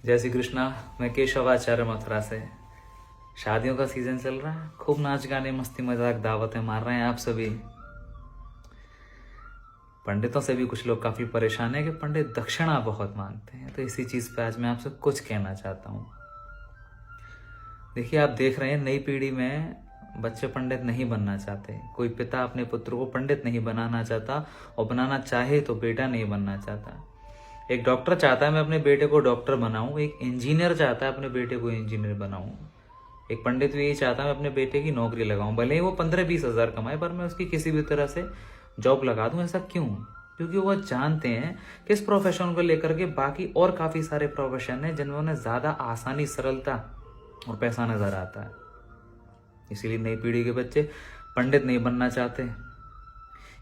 जय श्री कृष्णा। मैं केशवाचार्य मथुरा से। शादियों का सीजन चल रहा है, खूब नाच गाने मस्ती मजाक दावतें मार रहे हैं आप सभी। पंडितों से भी कुछ लोग काफी परेशान है कि पंडित दक्षिणा बहुत मांगते हैं, तो इसी चीज पे आज मैं आपसे कुछ कहना चाहता हूँ। देखिए, आप देख रहे हैं नई पीढ़ी में बच्चे पंडित नहीं बनना चाहते। कोई पिता अपने पुत्र को पंडित नहीं बनाना चाहता, और बनाना चाहे तो बेटा नहीं बनना चाहता। एक डॉक्टर चाहता है मैं अपने बेटे को डॉक्टर बनाऊं, एक इंजीनियर चाहता है अपने बेटे को इंजीनियर बनाऊं, एक पंडित भी यही चाहता है मैं अपने बेटे की नौकरी लगाऊं, भले ही वो 15-20 हजार कमाए, पर मैं उसकी किसी भी तरह से जॉब लगा दूं। ऐसा क्यों? क्योंकि वो जानते हैं कि इस प्रोफेशन को लेकर के बाकी और काफी सारे प्रोफेशन है जिनमें ज्यादा आसानी, सरलता और पैसा नजर आता है। इसीलिए नई पीढ़ी के बच्चे पंडित नहीं बनना चाहते।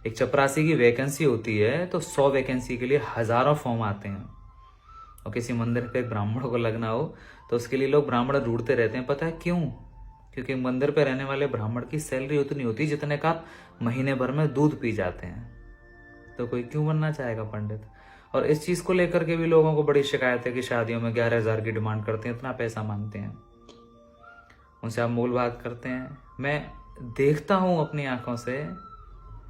एक चपरासी की वैकेंसी होती है तो 100 वैकेंसी के लिए हजारों फॉर्म आते हैं, और किसी मंदिर पे एक ब्राह्मण को लगना हो तो उसके लिए लोग ब्राह्मण ढूंढते रहते हैं। पता है क्यों? क्योंकि मंदिर पे रहने वाले ब्राह्मण की सैलरी उतनी होती जितने का आप महीने भर में दूध पी जाते हैं। तो कोई क्यों बनना चाहेगा पंडित? और इस चीज को लेकर के भी लोगों को बड़ी शिकायत है कि शादियों में 11,000 की डिमांड करते हैं, इतना पैसा मांगते हैं। उनसे आप मूल बात करते हैं। मैं देखता हूं अपनी आंखों से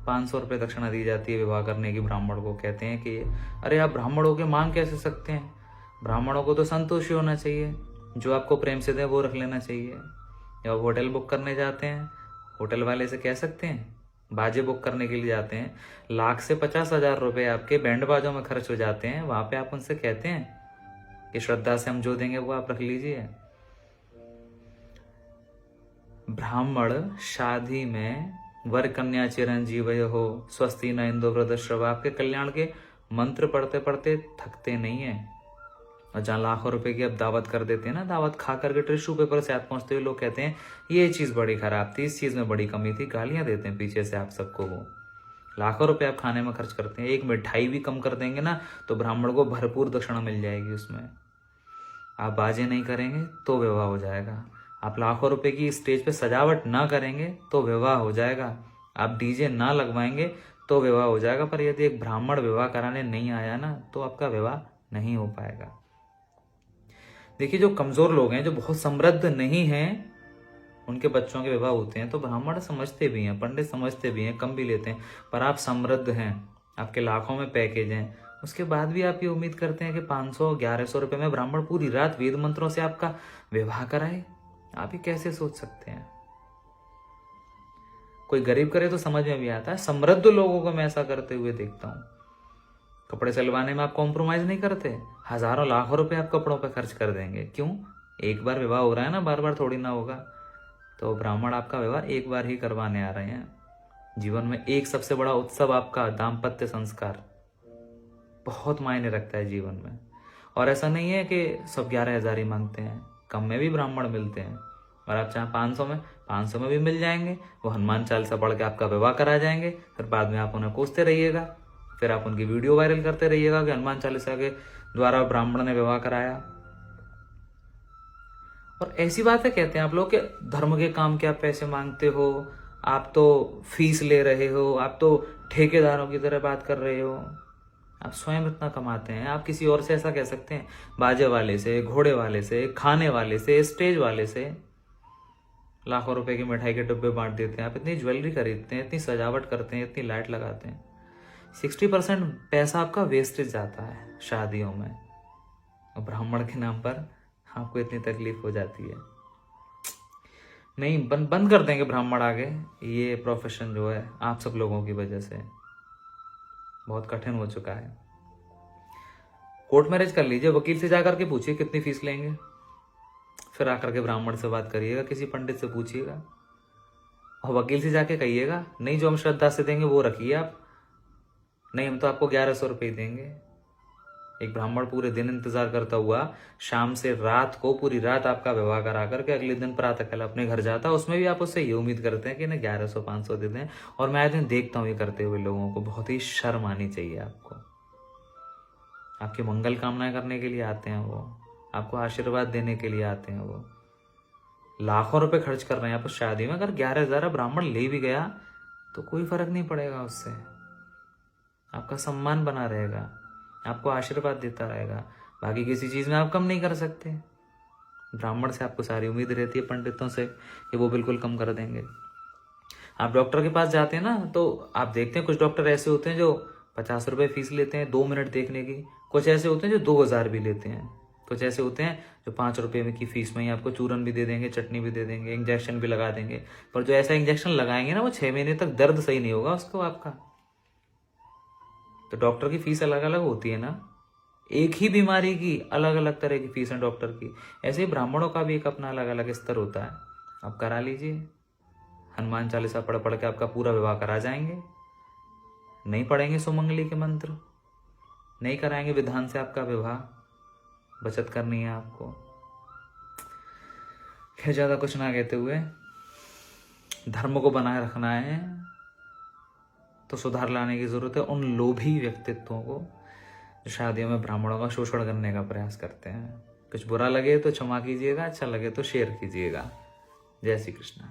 500 रुपये दक्षिणा दी जाती है विवाह करने की। ब्राह्मण को कहते हैं कि अरे आप ब्राह्मण हो के मांग कैसे सकते हैं? ब्राह्मणों को तो संतोषी होना चाहिए, जो आपको प्रेम से दे वो रख लेना चाहिए। जब होटल बुक करने जाते हैं, होटल वाले से कह सकते हैं, बाजे बुक करने के लिए जाते हैं, लाख से 50,000 रुपये आपके बैंड बाजों में खर्च हो जाते हैं। वहां पे आप उनसे कहते हैं कि श्रद्धा से हम जो देंगे वो आप रख लीजिए। ब्राह्मण शादी में वर कन्या चिरंजीव हो, स्वस्ति न इंदो वृद्धश्रवा, आपके कल्याण के मंत्र पढ़ते पढ़ते थकते नहीं है। और जहां लाखों रुपए की अब दावत कर देते हैं ना, दावत खा करके टिश्यू पेपर से हाथ पहुंचते हुए लोग कहते हैं ये चीज बड़ी खराब थी, इस चीज में बड़ी कमी थी, गालियां देते हैं पीछे से आप सबको। वो लाखों रुपए आप खाने में खर्च करते हैं, एक मिठाई भी कम कर देंगे ना तो ब्राह्मण को भरपूर दक्षिणा मिल जाएगी उसमें। आप बाजे नहीं करेंगे तो विवाह हो जाएगा। आप लाखों रुपए की स्टेज पे सजावट ना करेंगे तो विवाह हो जाएगा। आप डीजे ना लगवाएंगे तो विवाह हो जाएगा। पर यदि एक ब्राह्मण विवाह कराने नहीं आया ना तो आपका विवाह नहीं हो पाएगा। देखिए, जो कमजोर लोग हैं, जो बहुत समृद्ध नहीं हैं, उनके बच्चों के विवाह होते हैं तो ब्राह्मण समझते भी हैं, पंडित समझते भी हैं, कम भी लेते हैं। पर आप समृद्ध हैं, आपके लाखों में पैकेज हैं, उसके बाद भी आप ये उम्मीद करते हैं कि 500-1100 रुपए में ब्राह्मण पूरी रात वेद मंत्रों से आपका विवाह कराए। आप ये कैसे सोच सकते हैं? कोई गरीब करे तो समझ में भी आता है, समृद्ध लोगों को मैं ऐसा करते हुए देखता हूं। कपड़े सिलवाने में आप कॉम्प्रोमाइज नहीं करते, हजारों लाखों रुपए आप कपड़ों पर खर्च कर देंगे। क्यों? एक बार विवाह हो रहा है ना, बार बार थोड़ी ना होगा। तो ब्राह्मण आपका विवाह एक बार ही करवाने आ रहे हैं। जीवन में एक सबसे बड़ा उत्सव आपका दाम्पत्य संस्कार बहुत मायने रखता है जीवन में। और ऐसा नहीं है कि सब 11,000 ही मांगते हैं, कम में भी ब्राह्मण मिलते हैं। और आप चाहे 500 में भी मिल जाएंगे। वो हनुमान चालीसा पढ़ के आपका विवाह करा जाएंगे। फिर बाद में आप उन्हें कोसते रहिएगा, फिर आप उनकी वीडियो वायरल करते रहिएगा कि हनुमान चालीसा के द्वारा ब्राह्मण ने विवाह कराया। और ऐसी बातें कहते हैं आप लोग कि धर्म के काम के आप पैसे मांगते हो, आप तो फीस ले रहे हो, आप तो ठेकेदारों की तरह बात कर रहे हो। आप स्वयं इतना कमाते हैं, आप किसी और से ऐसा कह सकते हैं? बाजे वाले से, घोड़े वाले से, खाने वाले से, स्टेज वाले से लाखों रुपए की मिठाई के डब्बे बांट देते हैं। आप इतनी ज्वेलरी खरीदते हैं, इतनी सजावट करते हैं, इतनी लाइट लगाते हैं, 60% पैसा आपका वेस्टेज जाता है शादियों में। और ब्राह्मण के नाम पर आपको इतनी तकलीफ हो जाती है। नहीं, बंद कर देंगे ब्राह्मण आगे। ये प्रोफेशन जो है आप सब लोगों की वजह से बहुत कठिन हो चुका है। कोर्ट मैरिज कर लीजिए, वकील से जाकर के पूछिए कितनी फीस लेंगे, फिर आकर के ब्राह्मण से बात करिएगा, किसी पंडित से पूछिएगा। और वकील से जाके कहिएगा नहीं, जो हम श्रद्धा से देंगे वो रखिए आप, नहीं हम तो आपको 1100 रुपये देंगे। एक ब्राह्मण पूरे दिन इंतजार करता हुआ शाम से रात को पूरी रात आपका विवाह करा करके अगले दिन प्रातःकाल अपने घर जाता, उसमें भी आप उससे ये उम्मीद करते हैं कि ना 1100-500 दे दें। और मैं आज दिन देखता हूँ ये करते हुए लोगों को, बहुत ही शर्म आनी चाहिए आपको। आपकी मंगल कामनाएं करने के लिए आते हैं वो, आपको आशीर्वाद देने के लिए आते हैं वो। लाखों रुपए खर्च कर रहे हैं आप उस शादी में। अगर 11,000 ब्राह्मण ले भी गया तो कोई फर्क नहीं पड़ेगा उससे, आपका सम्मान बना रहेगा, आपको आशीर्वाद देता रहेगा। बाकी किसी चीज़ में आप कम नहीं कर सकते। ब्राह्मण से आपको सारी उम्मीद रहती है, पंडितों से, कि वो बिल्कुल कम कर देंगे। आप डॉक्टर के पास जाते हैं ना, तो आप देखते हैं कुछ डॉक्टर ऐसे होते हैं जो 50 रुपये फीस लेते हैं 2 मिनट देखने की, कुछ ऐसे होते हैं जो 2000 भी लेते हैं, कुछ ऐसे होते हैं जो 5 रुपये में की फीस में ही आपको चूरन भी दे देंगे, चटनी भी दे देंगे, इंजेक्शन भी लगा देंगे। पर जो ऐसा इंजेक्शन लगाएंगे ना, वो 6 महीने तक दर्द सही नहीं होगा उसको आपका। तो डॉक्टर की फीस अलग अलग होती है ना, एक ही बीमारी की अलग अलग तरह की फीस है डॉक्टर की। ऐसे ही ब्राह्मणों का भी एक अपना अलग अलग स्तर होता है। आप करा लीजिए, हनुमान चालीसा पढ़ पढ़ के आपका पूरा विवाह करा जाएंगे। नहीं पढ़ेंगे सुमंगली के मंत्र, नहीं कराएंगे विधान से आपका विवाह, बचत करनी है आपको। खैर, ज्यादा कुछ ना कहते हुए, धर्म को बनाए रखना है तो सुधार लाने की जरूरत है उन लोभी व्यक्तित्वों को जो शादियों में ब्राह्मणों का शोषण करने का प्रयास करते हैं। कुछ बुरा लगे तो क्षमा कीजिएगा, अच्छा लगे तो शेयर कीजिएगा। जय श्री कृष्ण।